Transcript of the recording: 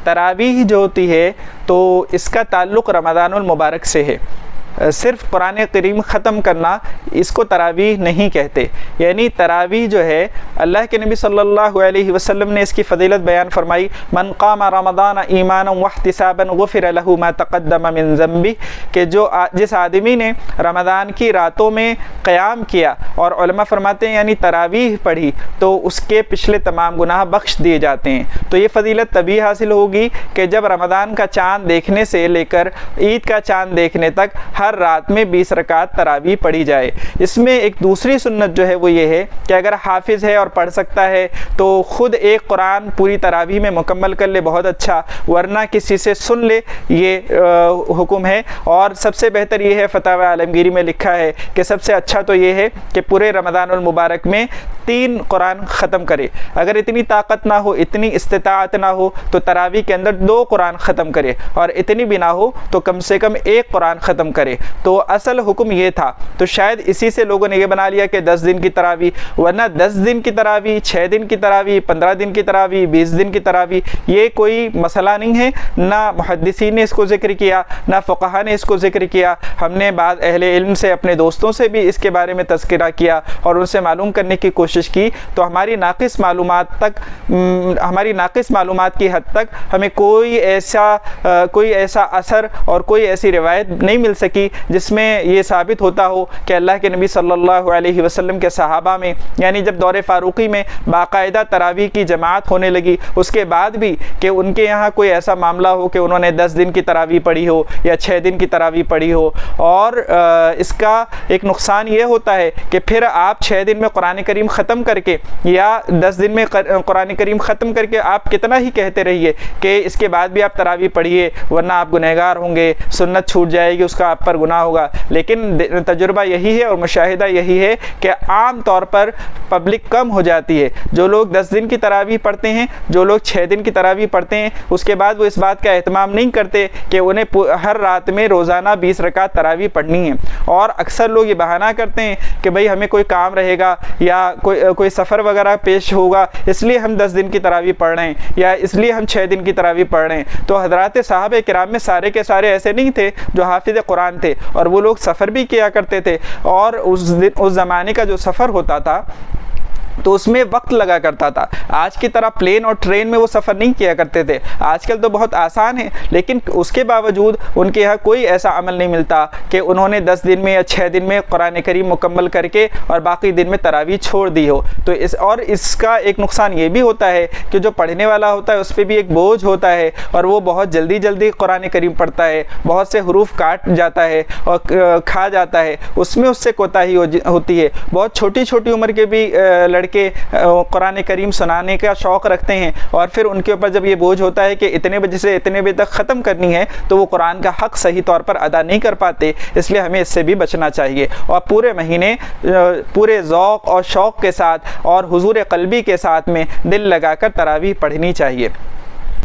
تراویح جو ہوتی ہے تو اس کا تعلق رمضان المبارک سے ہے. صرف قرآن کریم ختم کرنا اس کو تراویح نہیں کہتے. یعنی تراویح جو ہے اللہ کے نبی صلی اللہ علیہ وسلم نے اس کی فضیلت بیان فرمائی. من قام رمضان ایمانا واحتسابا غفر له ما تقدم من ذنبه, کہ جس آدمی نے رمضان کی راتوں میں قیام کیا اور علماء فرماتے ہیں یعنی تراویح پڑھی تو اس کے پچھلے تمام گناہ بخش دیے جاتے ہیں. تو یہ فضیلت تبھی حاصل ہوگی کہ جب رمضان کا چاند دیکھنے سے لے کر عید کا چاند دیکھنے تک ہر رات میں 20 رکعت تراویح پڑھی جائے. اس میں ایک دوسری سنت جو ہے وہ یہ ہے کہ اگر حافظ ہے اور پڑھ سکتا ہے تو خود ایک قرآن پوری تراویح میں مکمل کر لے, بہت اچھا, ورنہ کسی سے سن لے, یہ حکم ہے. اور سب سے بہتر یہ ہے, فتاوی عالمگیری میں لکھا ہے کہ سب سے اچھا تو یہ ہے کہ پورے رمضان المبارک میں 3 قرآن ختم کرے. اگر اتنی طاقت نہ ہو, اتنی استطاعت نہ ہو تو تراویح کے اندر 2 قرآن ختم کرے, اور اتنی بھی نہ ہو تو کم سے کم 1 قرآن ختم کرے. تو اصل حکم یہ تھا. تو شاید اسی سے لوگوں نے یہ بنا لیا کہ 10 دن کی تراویح, ورنہ 10 دن کی تراویح, 6 دن کی تراویح, 15 دن کی تراویح, 20 دن کی تراویح, یہ کوئی مسئلہ نہیں ہے. نہ محدثین نے اس کو ذکر کیا, نہ فقہا نے اس کو ذکر کیا. ہم نے بعض اہل علم سے, اپنے دوستوں سے بھی اس کے بارے میں تذکرہ کیا اور ان سے معلوم کرنے کی کوشش کی. تو ہماری ناقص معلومات کی حد تک ہمیں کوئی ایسا اثر اور کوئی ایسی روایت نہیں مل سکی جس میں یہ ثابت ہوتا ہو کہ اللہ کے نبی صلی اللہ علیہ وسلم کے صحابہ میں, یعنی جب دور فاروقی میں باقاعدہ تراویح کی جماعت ہونے لگی, اس کے بعد بھی کہ ان کے یہاں کوئی ایسا معاملہ ہو کہ انہوں نے 10 دن کی تراویح پڑھی ہو یا 6 دن کی تراویح پڑھی ہو. اور اس کا ایک نقصان یہ ہوتا ہے کہ پھر آپ 6 دن میں قرآن کریم ختم کر کے یا 10 دن میں قرآن کریم ختم کر کے آپ کتنا ہی کہتے رہیے کہ اس کے بعد بھی آپ تراویح پڑھیے ورنہ آپ گنہگار ہوں گے, سنت چھوٹ جائے گی, اس کا آپ پر گناہ ہوگا. لیکن تجربہ یہی ہے اور مشاہدہ یہی ہے کہ عام طور پر پبلک کم ہو جاتی ہے. جو لوگ 10 دن کی تراویح پڑھتے ہیں, جو لوگ 6 دن کی تراویح پڑھتے ہیں, اس کے بعد وہ اس بات کا اہتمام نہیں کرتے کہ انہیں ہر رات میں روزانہ 20 رکعت تراویح پڑھنی ہے. اور اکثر لوگ یہ بہانہ کرتے ہیں کہ بھئی ہمیں کوئی کام رہے گا یا کوئی سفر وغیرہ پیش ہوگا, اس لیے ہم 10 دن کی تراویح پڑھ رہے ہیں یا اس لیے ہم 6 دن کی تراویح پڑھ رہے ہیں. تو حضرات صحابہ کرام میں سارے کے سارے ایسے نہیں تھے جو حافظ قرآن تھے, اور وہ لوگ سفر بھی کیا کرتے تھے. اور اس زمانے کا جو سفر ہوتا تھا تو اس میں وقت لگا کرتا تھا. آج کی طرح پلین اور ٹرین میں وہ سفر نہیں کیا کرتے تھے. آج کل تو بہت آسان ہے, لیکن اس کے باوجود ان کے یہاں کوئی ایسا عمل نہیں ملتا کہ انہوں نے 10 دن میں یا 6 دن میں قرآن کریم مکمل کر کے اور باقی دن میں تراویح چھوڑ دی ہو. تو اس کا ایک نقصان یہ بھی ہوتا ہے کہ جو پڑھنے والا ہوتا ہے اس پہ بھی ایک بوجھ ہوتا ہے, اور وہ بہت جلدی قرآن کریم پڑھتا ہے, بہت سے حروف کاٹ جاتا ہے اور کھا جاتا ہے, اس میں اس سے کوتاہی ہوتی ہے. بہت چھوٹی عمر کے بھی لڑکے قرآن کریم سنانے کا شوق رکھتے ہیں, اور پھر ان کے اوپر جب یہ بوجھ ہوتا ہے کہ اتنے بجے سے اتنے بجے تک ختم کرنی ہے تو وہ قرآن کا حق صحیح طور پر ادا نہیں کر پاتے. اس لیے ہمیں اس سے بھی بچنا چاہیے, اور پورے مہینے پورے ذوق اور شوق کے ساتھ اور حضور قلبی کے ساتھ میں دل لگا کر تراویح پڑھنی چاہیے.